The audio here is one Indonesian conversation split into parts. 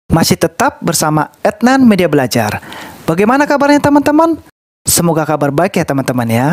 Masih tetap bersama Adnan Media Belajar. Bagaimana kabarnya teman-teman? Semoga kabar baik ya teman-teman ya.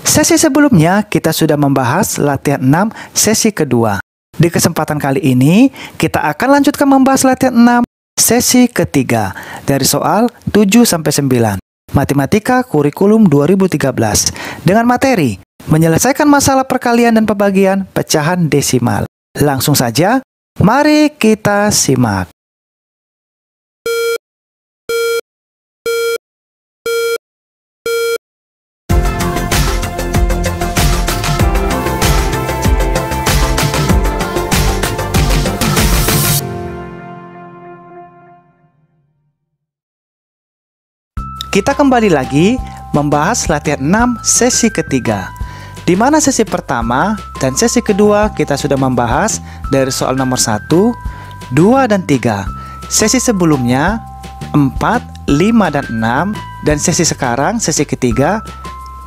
Sesi sebelumnya kita sudah membahas latihan 6 sesi kedua. Di kesempatan kali ini kita akan lanjutkan membahas latihan 6 sesi ketiga dari soal 7-9 Matematika Kurikulum 2013 dengan materi menyelesaikan masalah perkalian dan pembagian pecahan desimal. Langsung saja, mari kita simak. Kita kembali lagi membahas latihan 6 sesi ketiga. Di mana sesi pertama dan sesi kedua kita sudah membahas dari soal nomor 1, 2, dan 3. Sesi sebelumnya 4, 5, dan 6. Dan sesi sekarang, sesi ketiga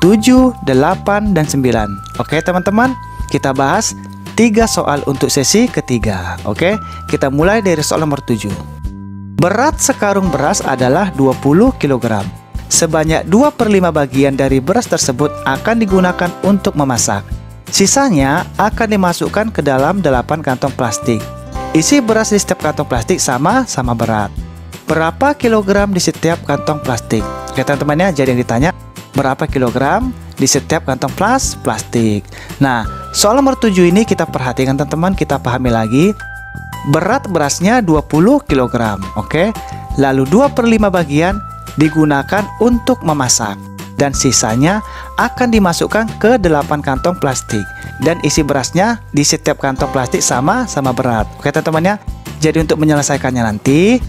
7, 8, dan 9. Oke teman-teman, kita bahas 3 soal untuk sesi ketiga. Oke, kita mulai dari soal nomor 7. Berat sekarung beras adalah 20 kg. Sebanyak 2/5 bagian dari beras tersebut akan digunakan untuk memasak. Sisanya akan dimasukkan ke dalam 8 kantong plastik. Isi beras di setiap kantong plastik sama-sama berat. Berapa kilogram di setiap kantong plastik? Oke teman-teman ya, jadi yang ditanya berapa kilogram di setiap kantong plastik. Nah, soal nomor 7 ini kita perhatikan teman-teman, kita pahami lagi. Berat berasnya 20 kg. Oke. Lalu 2/5 bagian digunakan untuk memasak dan sisanya akan dimasukkan ke 8 kantong plastik dan isi berasnya di setiap kantong plastik sama-sama berat. Oke teman-teman ya. Jadi untuk menyelesaikannya nanti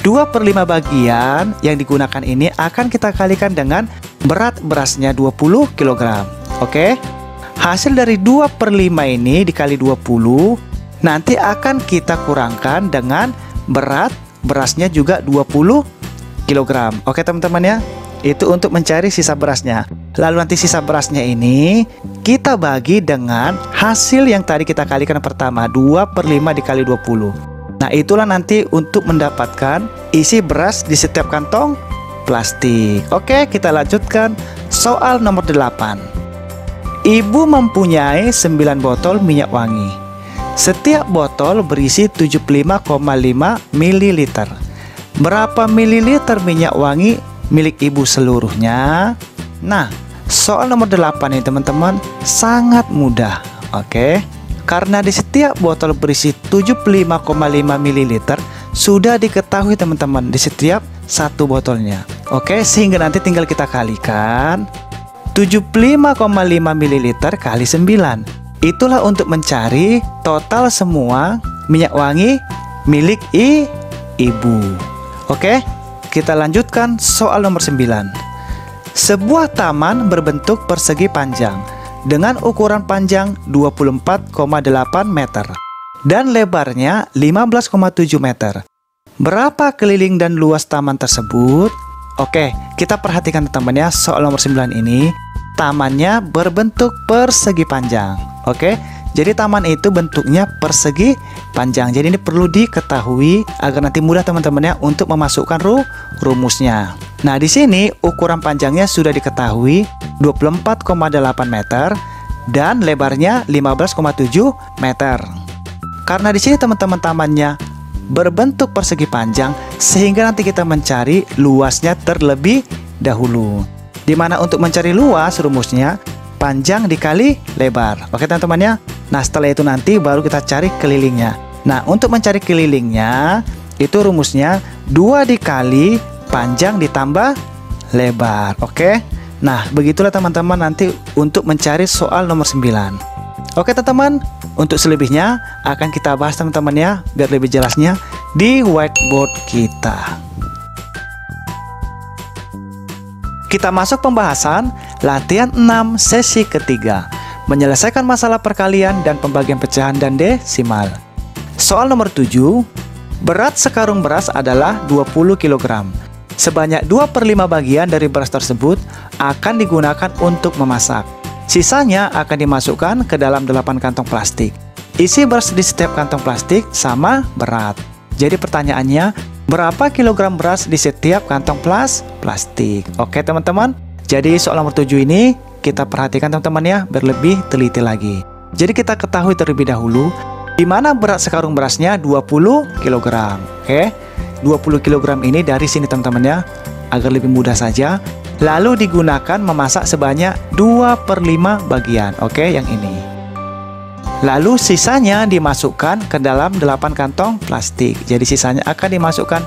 2/5 bagian yang digunakan ini akan kita kalikan dengan berat berasnya 20 kg. Oke. Hasil dari 2/5 ini dikali 20 nanti akan kita kurangkan dengan berat berasnya juga 20 kg. Oke teman-teman ya. Itu untuk mencari sisa berasnya. Lalu nanti sisa berasnya ini kita bagi dengan hasil yang tadi kita kalikan pertama, 2/5 dikali 20. Nah itulah nanti untuk mendapatkan isi beras di setiap kantong plastik. Oke, kita lanjutkan soal nomor 8. Ibu mempunyai 9 botol minyak wangi. Setiap botol berisi 75,5 ml. Berapa mililiter minyak wangi milik ibu seluruhnya? Nah, soal nomor 8 ini teman-teman sangat mudah. Oke. Karena di setiap botol berisi 75,5 ml sudah diketahui teman-teman di setiap satu botolnya. Oke, sehingga nanti tinggal kita kalikan 75,5 ml kali 9. Itulah untuk mencari total semua minyak wangi milik ibu. Oke, kita lanjutkan soal nomor 9. Sebuah taman berbentuk persegi panjang dengan ukuran panjang 24,8 meter dan lebarnya 15,7 meter. Berapa keliling dan luas taman tersebut? Oke, kita perhatikan teman-teman ya, soal nomor 9 ini tamannya berbentuk persegi panjang. Oke, jadi taman itu bentuknya persegi panjang. Jadi ini perlu diketahui agar nanti mudah teman-teman ya untuk memasukkan rumusnya. Nah, di sini ukuran panjangnya sudah diketahui 24,8 meter dan lebarnya 15,7 meter. Karena di sini teman-teman tamannya berbentuk persegi panjang, sehingga nanti kita mencari luasnya terlebih dahulu. Dimana untuk mencari luas rumusnya panjang dikali lebar. Oke teman-teman ya. Nah setelah itu nanti baru kita cari kelilingnya. Nah untuk mencari kelilingnya itu rumusnya 2 dikali panjang ditambah lebar. Oke. Nah begitulah teman-teman nanti untuk mencari soal nomor 9. Oke teman-teman, untuk selebihnya akan kita bahas teman-teman ya, biar lebih jelasnya di whiteboard kita. Kita masuk pembahasan latihan 6 sesi ketiga, menyelesaikan masalah perkalian dan pembagian pecahan dan desimal. Soal nomor 7, berat sekarung beras adalah 20 kg. Sebanyak 2/5 bagian dari beras tersebut akan digunakan untuk memasak. Sisanya akan dimasukkan ke dalam 8 kantong plastik. Isi beras di setiap kantong plastik sama berat. Jadi pertanyaannya, berapa kilogram beras di setiap kantong plastik? Oke teman-teman. Jadi soal nomor 7 ini kita perhatikan teman-teman ya, berlebih teliti lagi. Jadi kita ketahui terlebih dahulu di mana berat sekarung berasnya 20 kg. Oke. 20 kg ini dari sini teman-teman ya, agar lebih mudah saja. Lalu digunakan memasak sebanyak 2/5 bagian. Oke, yang ini. Lalu sisanya dimasukkan ke dalam 8 kantong plastik. Jadi sisanya akan dimasukkan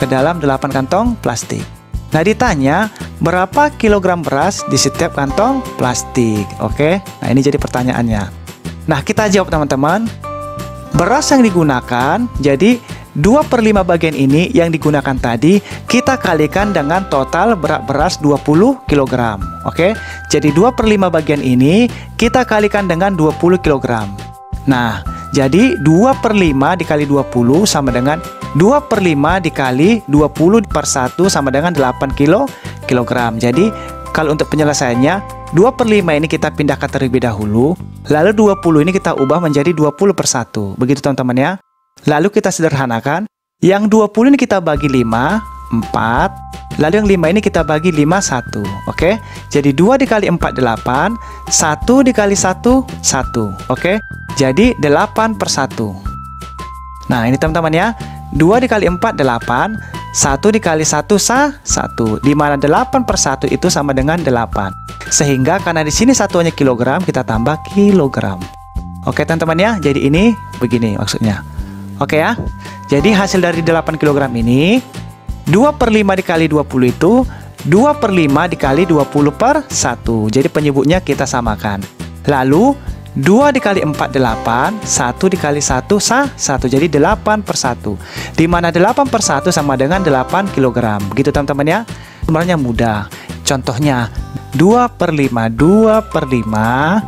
ke dalam 8 kantong plastik. Nah, ditanya berapa kilogram beras di setiap kantong plastik. Oke, nah ini jadi pertanyaannya. Nah, kita jawab teman-teman. Beras yang digunakan, jadi 2/5 bagian ini yang digunakan tadi kita kalikan dengan total berat beras 20 kg. Oke, jadi 2/5 bagian ini kita kalikan dengan 20 kg. Nah, jadi 2/5 dikali 20 sama dengan 2/5 dikali 20 per 1 sama dengan 8 kilogram. Jadi kalau untuk penyelesaiannya 2/5 ini kita pindahkan terlebih dahulu, lalu 20 ini kita ubah menjadi 20 per 1. Begitu teman-teman ya. Lalu kita sederhanakan, yang 20 ini kita bagi 5, 4. Lalu yang 5 ini kita bagi 5, 1. Oke, jadi 2 dikali 4, 8. 1 dikali 1, 1. Oke, jadi 8 per 1. Nah ini teman-teman ya, 2 dikali 4, 8. 1 dikali 1, 1. Dimana 8 per 1 itu sama dengan 8. Sehingga karena di sini satuannya kilogram, kita tambah kilogram. Oke teman-teman ya, jadi ini begini maksudnya. Oke ya, jadi hasil dari 8 kg ini 2/5 dikali 20 itu 2/5 dikali 20 per 1. Jadi penyebutnya kita samakan. Lalu 2 dikali 4, 8. 1 dikali 1, 1. Jadi 8 per 1. Dimana 8 per 1 sama dengan 8 kg. Begitu teman-teman ya. Sebenarnya mudah. Contohnya 2/5. 2/5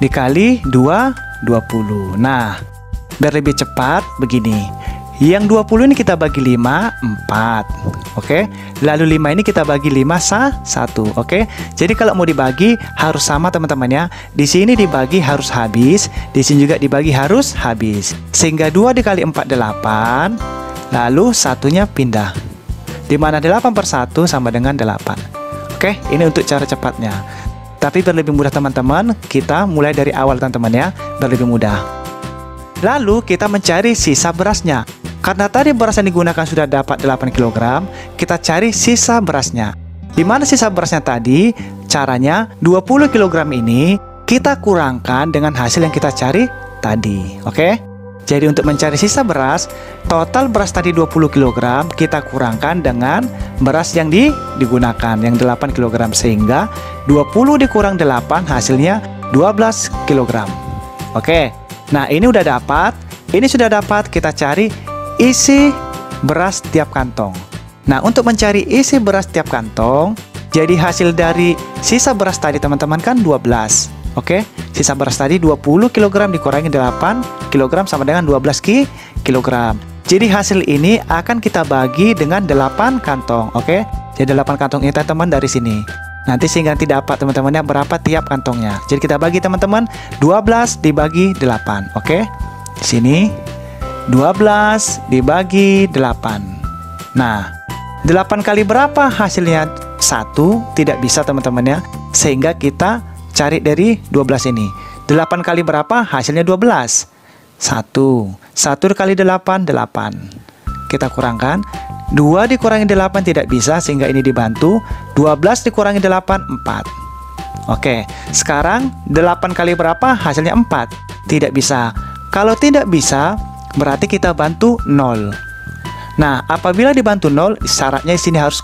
dikali 2, 20. Nah, biar lebih cepat begini. Yang 20 ini kita bagi 5, 4. Oke. Lalu 5 ini kita bagi 5, 1. Oke. Jadi kalau mau dibagi harus sama teman-teman ya. Di sini dibagi harus habis, di sini juga dibagi harus habis. Sehingga 2 dikali 4, 8. Lalu satunya pindah. Dimana 8 per 1 sama dengan 8. Oke, ini untuk cara cepatnya. Tapi biar lebih mudah teman-teman, kita mulai dari awal teman-teman ya, biar lebih mudah. Lalu kita mencari sisa berasnya. Karena tadi beras yang digunakan sudah dapat 8 kg, kita cari sisa berasnya. Di mana sisa berasnya tadi? Caranya 20 kg ini kita kurangkan dengan hasil yang kita cari tadi. Oke? Jadi untuk mencari sisa beras, total beras tadi 20 kg kita kurangkan dengan beras yang digunakan yang 8 kg, sehingga 20 dikurang 8 hasilnya 12 kg. Oke. Nah, ini udah dapat. Ini sudah dapat, kita cari isi beras tiap kantong. Nah, untuk mencari isi beras tiap kantong, jadi hasil dari sisa beras tadi teman-teman kan 12. Oke, sisa beras tadi 20 kg dikurangi 8 kg sama dengan 12 kg. Jadi hasil ini akan kita bagi dengan 8 kantong. Oke, jadi 8 kantong ini teman-teman dari sini. Nanti sehingga nanti dapat teman-temannya berapa tiap kantongnya. Jadi kita bagi teman-teman 12 dibagi 8. Oke, di sini 12 dibagi 8. Nah, 8 kali berapa hasilnya? 1, tidak bisa teman-teman ya. Sehingga kita cari dari 12 ini. 8 kali berapa hasilnya? 12. 1. 1 dikali 8, 8. Kita kurangkan. 2 dikurangi 8 tidak bisa, sehingga ini dibantu. 12 dikurangi 8, 4. Oke, sekarang 8 kali berapa hasilnya? 4. Tidak bisa. Kalau tidak bisa, berarti kita bantu 0. Nah, apabila dibantu 0, syaratnya di sini harus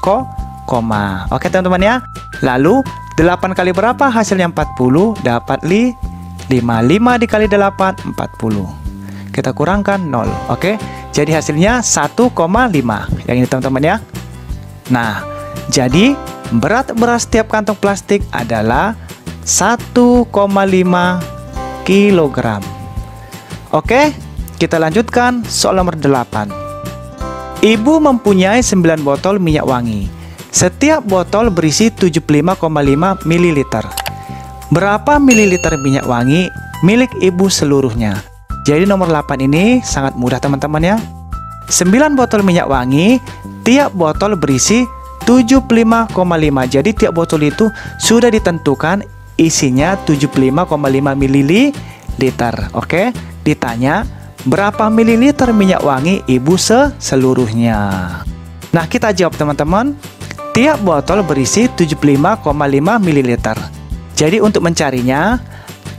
koma. Oke teman-teman ya. Lalu 8 kali berapa hasilnya? 40. Dapat 5. 5 dikali 8, 40. Kita kurangkan 0. Oke, jadi hasilnya 1,5. Yang ini teman-teman ya. Nah, jadi berat beras tiap kantong plastik adalah 1,5 kg. Oke, kita lanjutkan soal nomor 8. Ibu mempunyai 9 botol minyak wangi. Setiap botol berisi 75,5 ml. Berapa mililiter minyak wangi milik ibu seluruhnya? Jadi nomor 8 ini sangat mudah teman-teman ya. 9 botol minyak wangi, tiap botol berisi 75,5. Jadi tiap botol itu sudah ditentukan isinya 75,5 ml. Oke, ditanya berapa mililiter minyak wangi ibu seluruhnya. Nah, kita jawab teman-teman. Tiap botol berisi 75,5 ml. Jadi untuk mencarinya,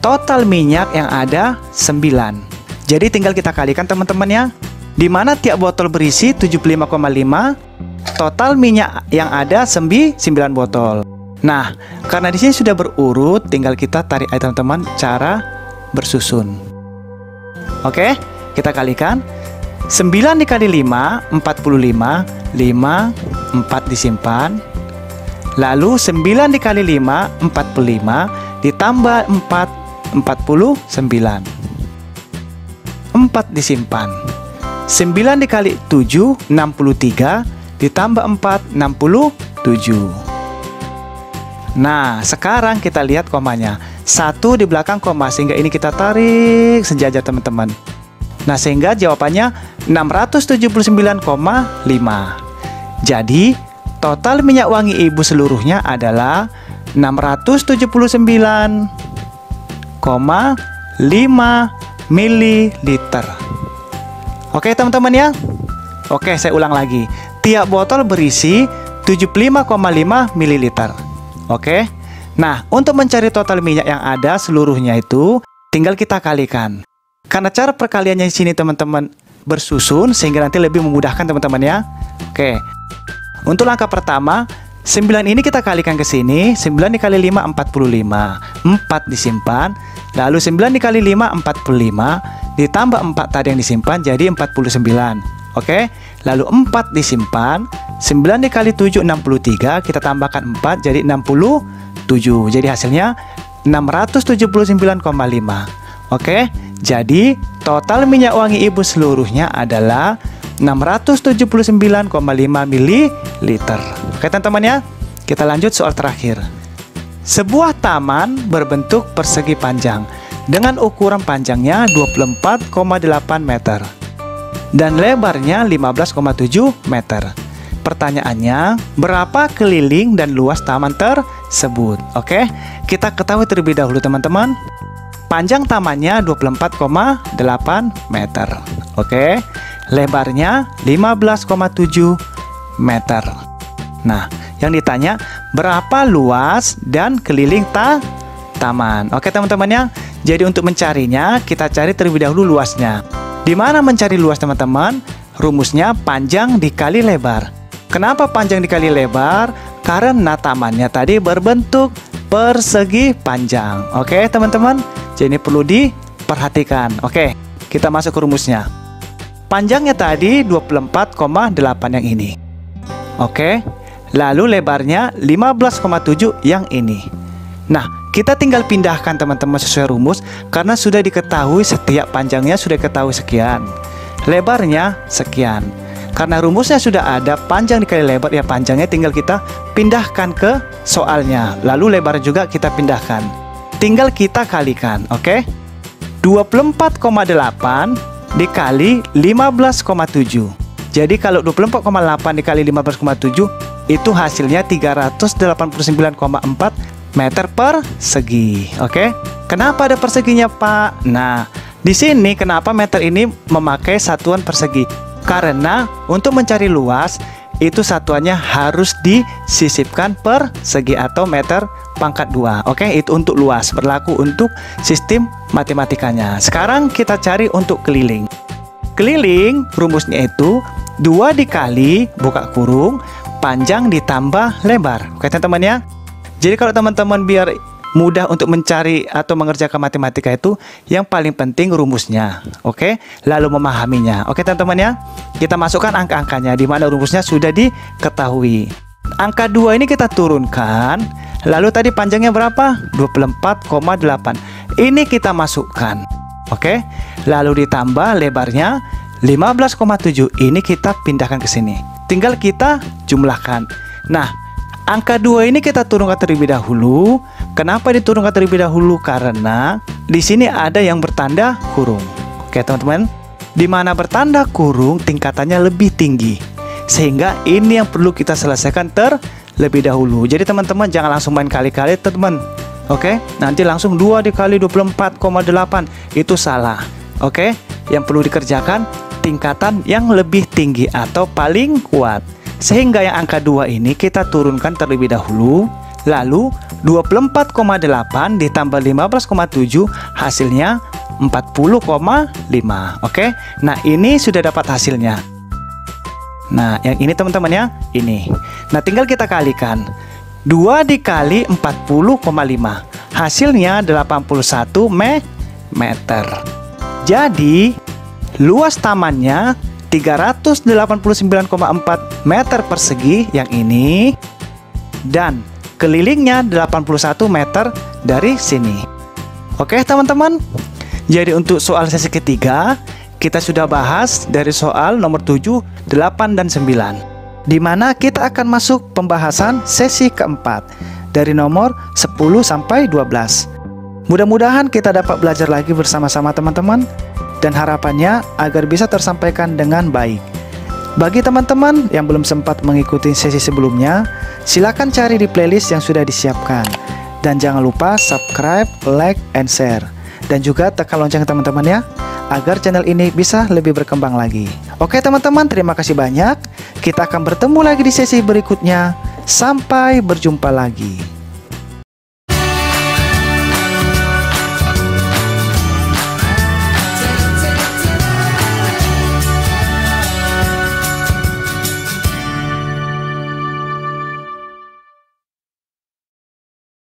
total minyak yang ada 9. Jadi tinggal kita kalikan teman-teman ya. Di mana tiap botol berisi 75,5, total minyak yang ada 9 botol. Nah, karena di sini sudah berurut, tinggal kita tarik aja teman-teman cara bersusun. Oke, kita kalikan. 9 dikali 5, 45, 5, 4 disimpan. Lalu 9 dikali 5, 45, ditambah 4, 49. 4 disimpan. 9 dikali 7, 63, ditambah 4, 67. Nah, sekarang kita lihat komanya. 1 di belakang koma, sehingga ini kita tarik sejajar teman-teman. Nah, sehingga jawabannya 679,5. Jadi, total minyak wangi ibu seluruhnya adalah 679,5 ml. Oke teman-teman ya. Oke, saya ulang lagi. Tiap botol berisi 75,5 ml. Oke. Nah, untuk mencari total minyak yang ada seluruhnya itu tinggal kita kalikan. Karena cara perkaliannya di sini teman-teman bersusun sehingga nanti lebih memudahkan teman-teman ya. Oke. Untuk langkah pertama, 9 ini kita kalikan ke sini. 9 dikali 5, 45. 4 disimpan. Lalu 9 dikali 5, 45. Ditambah 4 tadi yang disimpan jadi 49. Oke. Lalu 4 disimpan. 9 dikali 7, 63. Kita tambahkan 4 jadi 67. Jadi hasilnya 679,5. Oke. Jadi total minyak wangi ibu seluruhnya adalah 679,5 ml. Oke teman-teman ya. Kita lanjut soal terakhir. Sebuah taman berbentuk persegi panjang dengan ukuran panjangnya 24,8 meter dan lebarnya 15,7 meter. Pertanyaannya, berapa keliling dan luas taman tersebut? Oke, kita ketahui terlebih dahulu teman-teman. Panjang tamannya 24,8 meter. Oke, lebarnya 15,7 meter. Nah, yang ditanya berapa luas dan keliling taman. Oke teman-teman ya. Jadi untuk mencarinya kita cari terlebih dahulu luasnya. Di mana mencari luas teman-teman? Rumusnya panjang dikali lebar. Kenapa panjang dikali lebar? Karena tamannya tadi berbentuk persegi panjang. Oke teman-teman. Jadi ini perlu diperhatikan. Oke, kita masuk ke rumusnya. Panjangnya tadi 24,8 yang ini. Oke. Lalu lebarnya 15,7 yang ini. Nah, kita tinggal pindahkan teman-teman sesuai rumus. Karena sudah diketahui setiap panjangnya sudah diketahui sekian, lebarnya sekian. Karena rumusnya sudah ada, panjang dikali lebar, ya panjangnya tinggal kita pindahkan ke soalnya. Lalu lebar juga kita pindahkan, tinggal kita kalikan. Oke, 24,8 dikali 15,7. Jadi kalau 24,8 dikali 15,7 itu hasilnya 389,4 meter persegi. Oke. Kenapa ada perseginya, Pak? Nah, di sini kenapa meter ini memakai satuan persegi? Karena untuk mencari luas itu satuannya harus disisipkan persegi atau meter pangkat 2. Oke, itu untuk luas, berlaku untuk sistem matematikanya. Sekarang kita cari untuk keliling. Keliling rumusnya itu 2 dikali buka kurung panjang ditambah lebar. Oke teman-teman ya. Jadi kalau teman-teman biar mudah untuk mencari atau mengerjakan matematika itu, yang paling penting rumusnya. Oke, lalu memahaminya. Oke teman-teman ya. Kita masukkan angka-angkanya di mana rumusnya sudah diketahui. Angka 2 ini kita turunkan. Lalu tadi panjangnya berapa? 24,8. Ini kita masukkan. Oke. Lalu ditambah lebarnya 15,7. Ini kita pindahkan ke sini. Tinggal kita jumlahkan. Nah, angka 2 ini kita turunkan terlebih dahulu. Kenapa diturunkan terlebih dahulu? Karena di sini ada yang bertanda kurung. Oke, teman-teman. di mana bertanda kurung tingkatannya lebih tinggi. Sehingga ini yang perlu kita selesaikan terlebih dahulu. Jadi teman-teman jangan langsung main kali-kali teman. Oke, nanti langsung 2 dikali 24,8 itu salah. Oke, yang perlu dikerjakan tingkatan yang lebih tinggi atau paling kuat. Sehingga yang angka 2 ini kita turunkan terlebih dahulu. Lalu 24,8 ditambah 15,7 hasilnya 40,5. Oke, nah ini sudah dapat hasilnya. Nah yang ini teman-teman ya, ini. Nah tinggal kita kalikan 2 dikali 40,5 hasilnya 81 meter. Jadi luas tamannya 389,4 meter persegi yang ini, dan kelilingnya 81 meter dari sini. Oke teman-teman, jadi untuk soal sesi ketiga kita sudah bahas dari soal nomor 7, 8, dan 9, di mana kita akan masuk pembahasan sesi keempat dari nomor 10 sampai 12. Mudah-mudahan kita dapat belajar lagi bersama-sama teman-teman, dan harapannya agar bisa tersampaikan dengan baik. Bagi teman-teman yang belum sempat mengikuti sesi sebelumnya, silakan cari di playlist yang sudah disiapkan. Dan jangan lupa subscribe, like, and share. Dan juga tekan lonceng teman-teman ya, agar channel ini bisa lebih berkembang lagi. Oke teman-teman, terima kasih banyak. Kita akan bertemu lagi di sesi berikutnya. Sampai berjumpa lagi.